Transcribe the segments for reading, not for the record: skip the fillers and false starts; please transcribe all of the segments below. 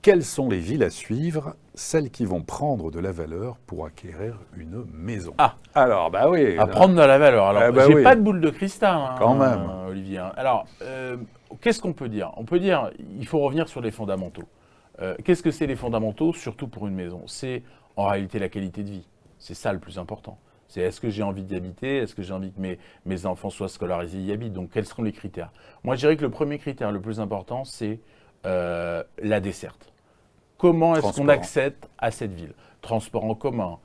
Quelles sont les villes à suivre, celles qui vont prendre de la valeur pour acquérir une maison? Ah, Alors, bah oui. à prendre de la valeur. Alors, j'ai oui. pas de boule de cristal, Quand même. Olivier. Alors, qu'est-ce qu'on peut dire? On peut dire, il faut revenir sur les fondamentaux. Qu'est-ce que c'est les fondamentaux, surtout pour une maison? C'est en réalité la qualité de vie. C'est ça le plus important. C'est est-ce que j'ai envie d'y habiter? Est-ce que j'ai envie que mes enfants soient scolarisés y habitent? Donc, quels seront les critères? Moi, je dirais que le premier critère le plus important, c'est la desserte. Comment est-ce qu'on accède à cette ville? Transport en commun,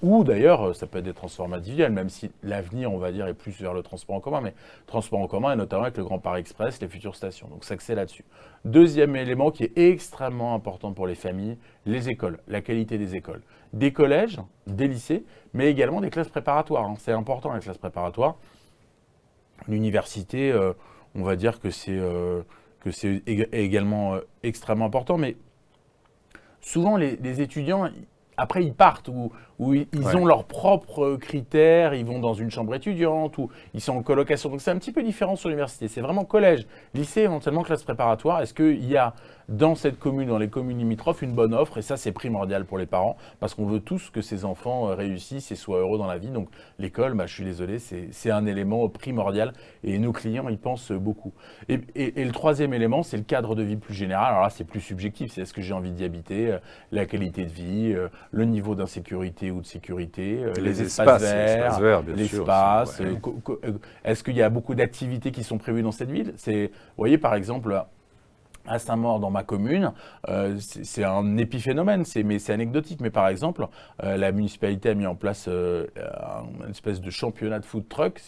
ou d'ailleurs, ça peut être des transports individuels, même si l'avenir, on va dire, est plus vers le transport en commun, mais transport en commun, et notamment avec le Grand Paris Express, les futures stations. Donc, s'accède là-dessus. Deuxième élément qui est extrêmement important pour les familles, les écoles, la qualité des écoles. Des collèges, des lycées, mais également des classes préparatoires. C'est important, les classes préparatoires. L'université, on va dire que c'est également extrêmement important, mais souvent, les étudiants, après, ils partent ou ils ont leurs propres critères, ils vont dans une chambre étudiante ou ils sont en colocation. Donc, c'est un petit peu différent sur l'université. C'est vraiment collège, lycée, éventuellement classe préparatoire. Est-ce qu'il y a dans cette commune, dans les communes limitrophes, une bonne offre? Et ça, c'est primordial pour les parents parce qu'on veut tous que ces enfants réussissent et soient heureux dans la vie. Donc, l'école, je suis désolé, c'est un élément primordial et nos clients y pensent beaucoup. Et le troisième élément, c'est le cadre de vie plus général. Alors là, c'est plus subjectif. C'est est-ce que j'ai envie d'y habiter, la qualité de vie, le niveau d'insécurité ou de sécurité, les espaces verts, l'espace. Est-ce qu'il y a beaucoup d'activités qui sont prévues dans cette ville? Vous voyez, par exemple, à Saint-Maur, dans ma commune, c'est un épiphénomène, mais c'est anecdotique. Mais par exemple, la municipalité a mis en place une espèce de championnat de food truck.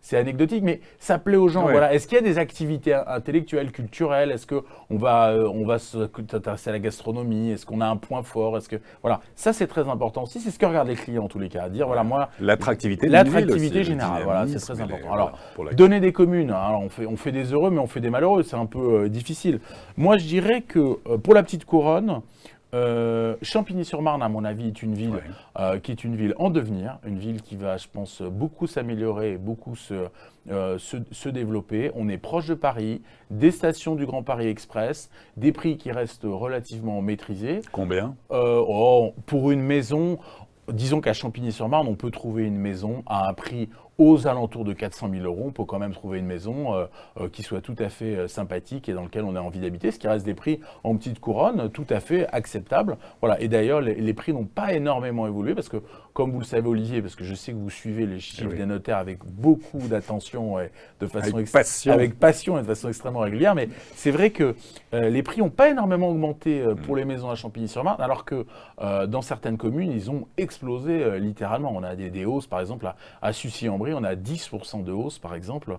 C'est anecdotique, mais ça plaît aux gens. Ouais. Voilà. Est-ce qu'il y a des activités intellectuelles, culturelles? Est-ce qu'on va s'intéresser à la gastronomie? Est-ce qu'on a un point fort? Voilà. Ça, c'est très important aussi. C'est ce que regardent les clients, en tous les cas. À dire, voilà, moi, l'attractivité générale, voilà, c'est très important. Alors, donner des communes. Alors, on fait des heureux, mais on fait des malheureux. C'est un peu difficile. Moi, je dirais que pour la petite couronne, Champigny-sur-Marne, à mon avis, est une ville qui est une ville en devenir, une ville qui va, je pense, beaucoup s'améliorer, beaucoup se développer. On est proche de Paris, des stations du Grand Paris Express, des prix qui restent relativement maîtrisés. Combien? Pour une maison, disons qu'à Champigny-sur-Marne, on peut trouver une maison à un prix aux alentours de 400 000 €. On peut quand même trouver une maison qui soit tout à fait sympathique et dans laquelle on a envie d'habiter, ce qui reste des prix en petite couronne tout à fait acceptables. Voilà. Et d'ailleurs, les prix n'ont pas énormément évolué parce que, comme vous le savez, Olivier, parce que je sais que vous suivez les chiffres des notaires avec beaucoup d'attention et de façon avec passion et de façon extrêmement régulière, mais c'est vrai que les prix n'ont pas énormément augmenté pour les maisons à Champigny-sur-Marne, alors que dans certaines communes, ils ont explosé littéralement. On a des hausses, par exemple, à Sucy-en-Brie, on a 10% de hausse, par exemple,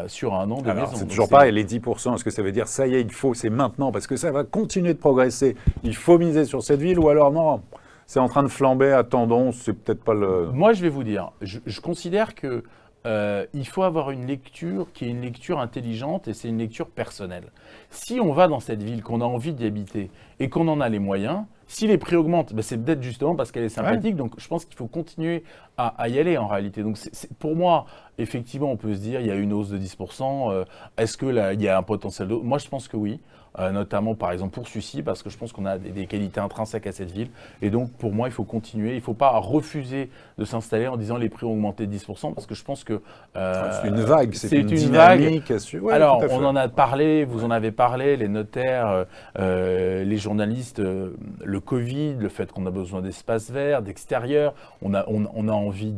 sur un an de maison. C'est toujours pareil, les 10%, est-ce que ça veut dire, ça y est, c'est maintenant, parce que ça va continuer de progresser, il faut miser sur cette ville, ou alors non, c'est en train de flamber, attendons, c'est peut-être pas le... Moi, je vais vous dire, je considère que il faut avoir une lecture qui est une lecture intelligente et c'est une lecture personnelle. Si on va dans cette ville, qu'on a envie d'y habiter et qu'on en a les moyens, si les prix augmentent, c'est peut-être justement parce qu'elle est sympathique. Donc, je pense qu'il faut continuer à y aller en réalité. Donc, pour moi, effectivement, on peut se dire il y a une hausse de 10%. Est-ce qu'il y a un potentiel de hausse? Moi, je pense que oui. Notamment par exemple pour Sucy, parce que je pense qu'on a des qualités intrinsèques à cette ville. Et donc pour moi, il faut continuer. Il ne faut pas refuser de s'installer en disant les prix ont augmenté de 10%, parce que je pense que... c'est une vague, c'est une dynamique. Ouais, alors, on en a parlé, vous en avez parlé, les notaires, les journalistes, le Covid, le fait qu'on a besoin d'espaces verts, d'extérieur. On a envie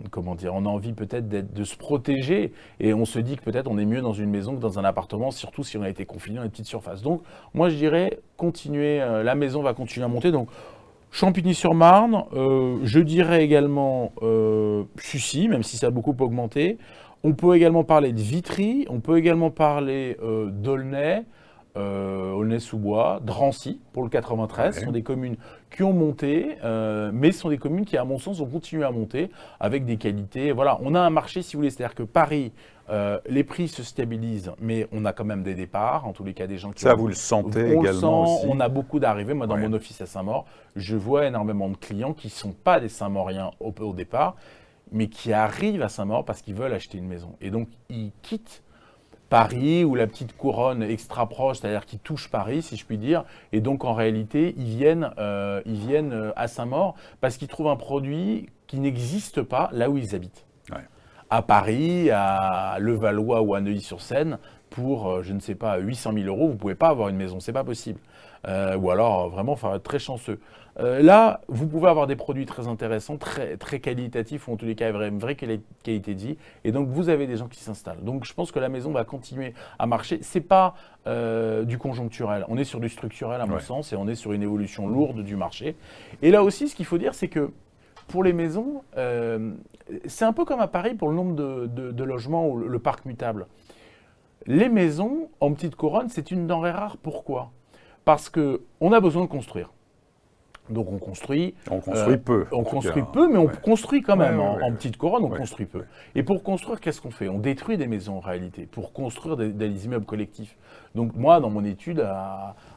comment dire, on a envie peut-être de se protéger et on se dit que peut-être on est mieux dans une maison que dans un appartement, surtout si on a été confiné dans les petites surfaces. Donc moi je dirais continuer, la maison va continuer à monter. Donc Champigny-sur-Marne, je dirais également Sucy, même si ça a beaucoup augmenté. On peut également parler de Vitry, on peut également parler d'Aulnay. Aulnay-sous-Bois, Drancy pour le 93, sont des communes qui ont monté, mais ce sont des communes qui, à mon sens, ont continué à monter avec des qualités. Voilà, on a un marché, si vous voulez, c'est-à-dire que Paris, les prix se stabilisent, mais on a quand même des départs, en tous les cas des gens qui... Ça, vous le sentez également aussi. On a beaucoup d'arrivées. Moi, dans mon office à Saint-Maur, je vois énormément de clients qui ne sont pas des Saint-Mauriens au départ, mais qui arrivent à Saint-Maur parce qu'ils veulent acheter une maison. Et donc, ils quittent Paris ou la petite couronne extra proche, c'est-à-dire qui touche Paris, si je puis dire. Et donc, en réalité, ils viennent à Saint-Maur parce qu'ils trouvent un produit qui n'existe pas là où ils habitent. Ouais. À Paris, à Levallois ou à Neuilly-sur-Seine, pour, je ne sais pas, 800 000 euros, vous ne pouvez pas avoir une maison, c'est pas possible. Ou alors, vraiment, il faut être très chanceux. Là, vous pouvez avoir des produits très intéressants, très, très qualitatifs, ou en tous les cas, une vraie qualité de vie. Et donc, vous avez des gens qui s'installent. Donc, je pense que la maison va continuer à marcher. Ce n'est pas du conjoncturel. On est sur du structurel, à mon sens, et on est sur une évolution lourde du marché. Et là aussi, ce qu'il faut dire, c'est que pour les maisons, c'est un peu comme à Paris pour le nombre de logements ou le parc mutable. Les maisons en petite couronne, c'est une denrée rare. Pourquoi ? Parce qu'on a besoin de construire. Donc on construit. On construit peu. On construit peu, mais on construit quand même. En petite couronne, on Ouais. construit peu. Et pour construire, qu'est-ce qu'on fait ? On détruit des maisons en réalité, pour construire des immeubles collectifs. Donc moi, dans mon étude,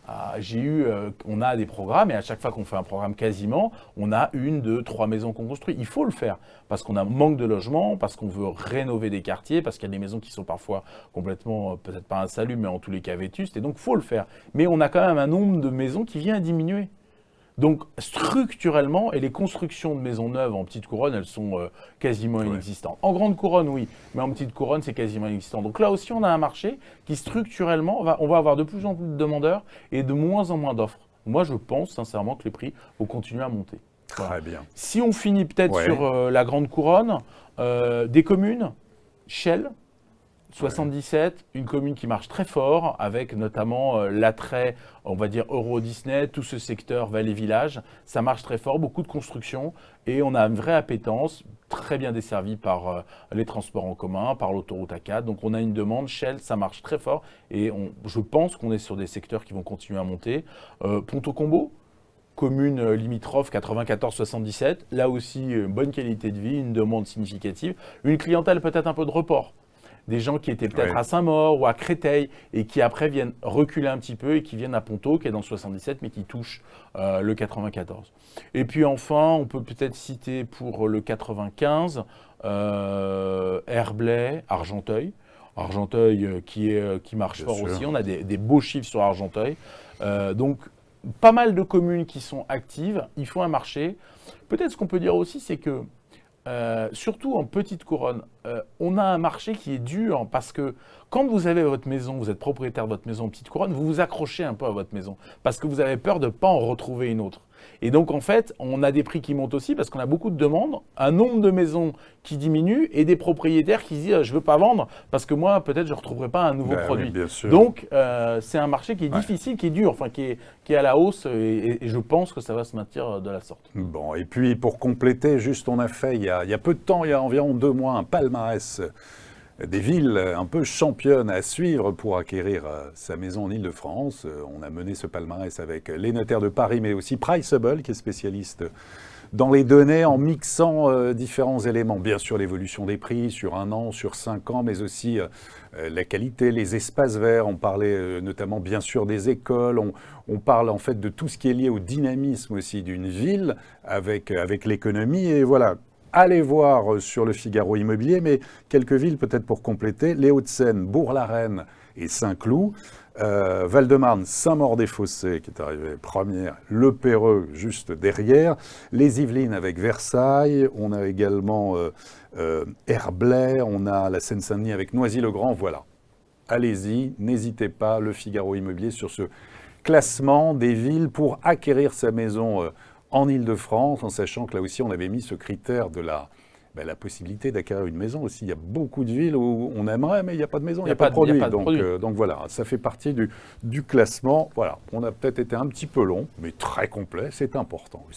on a des programmes, et à chaque fois qu'on fait un programme quasiment, on a 1, 2, 3 maisons qu'on construit. Il faut le faire, parce qu'on a un manque de logements, parce qu'on veut rénover des quartiers, parce qu'il y a des maisons qui sont parfois complètement, peut-être pas insalubres, mais en tous les cas vétustes, et donc il faut le faire. Mais on a quand même un nombre de maisons qui vient à diminuer. Donc, structurellement, et les constructions de maisons neuves en petite couronne, elles sont quasiment inexistantes. En grande couronne, oui, mais en petite couronne, c'est quasiment inexistant. Donc là aussi, on a un marché qui, structurellement, on va avoir de plus en plus de demandeurs et de moins en moins d'offres. Moi, je pense sincèrement que les prix vont continuer à monter. Très bien. Si on finit peut-être sur la grande couronne, des communes, Chelles, 77, une commune qui marche très fort, avec notamment l'attrait, on va dire Euro Disney, tout ce secteur Vallée-Village, ça marche très fort, beaucoup de construction, et on a une vraie appétence, très bien desservie par les transports en commun, par l'autoroute A4, donc on a une demande, Shell, ça marche très fort, et je pense qu'on est sur des secteurs qui vont continuer à monter. Ponto Combo, commune limitrophe 94-77, là aussi bonne qualité de vie, une demande significative, une clientèle peut-être un peu de report. Des gens qui étaient peut-être à Saint-Maur ou à Créteil et qui après viennent reculer un petit peu et qui viennent à Ponto, qui est dans le 77, mais qui touche le 94. Et puis enfin, on peut peut-être citer pour le 95, Herblay, Argenteuil. Argenteuil qui marche fort aussi. On a des beaux chiffres sur Argenteuil. Donc, pas mal de communes qui sont actives. Il faut un marché. Peut-être ce qu'on peut dire aussi, c'est que surtout en petite couronne, on a un marché qui est dur parce que quand vous avez votre maison, vous êtes propriétaire de votre maison en petite couronne, vous vous accrochez un peu à votre maison parce que vous avez peur de ne pas en retrouver une autre. Et donc en fait, on a des prix qui montent aussi parce qu'on a beaucoup de demandes, un nombre de maisons qui diminue et des propriétaires qui se disent je ne veux pas vendre parce que moi peut-être je ne retrouverai pas un nouveau produit. Oui, bien sûr. Donc c'est un marché qui est difficile, qui est dur, enfin qui est à la hausse et je pense que ça va se maintenir de la sorte. Bon, et puis pour compléter, juste on a fait il y a peu de temps, il y a environ 2 mois, un palmarès des villes un peu championnes à suivre pour acquérir sa maison en Ile-de-France. On a mené ce palmarès avec les notaires de Paris, mais aussi Priceable, qui est spécialiste dans les données, en mixant différents éléments. Bien sûr, l'évolution des prix sur 1 an, sur 5 ans, mais aussi la qualité, les espaces verts. On parlait notamment, bien sûr, des écoles. On parle en fait de tout ce qui est lié au dynamisme aussi d'une ville avec l'économie. Et voilà. Allez voir sur le Figaro Immobilier, mais quelques villes peut-être pour compléter. Les Hauts-de-Seine, Bourg-la-Reine et Saint-Cloud. Val-de-Marne, Saint-Maur-des-Fossés qui est arrivé première. Le Perreux juste derrière. Les Yvelines avec Versailles. On a également Herblay. On a la Seine-Saint-Denis avec Noisy-le-Grand. Voilà. Allez-y, n'hésitez pas. Le Figaro Immobilier sur ce classement des villes pour acquérir sa maison en Ile-de-France, en sachant que là aussi, on avait mis ce critère de la possibilité d'acquérir une maison aussi. Il y a beaucoup de villes où on aimerait, mais il n'y a pas de maison, il n'y a pas de produit. Donc voilà, ça fait partie du classement. Voilà, on a peut-être été un petit peu long, mais très complet, c'est important aussi.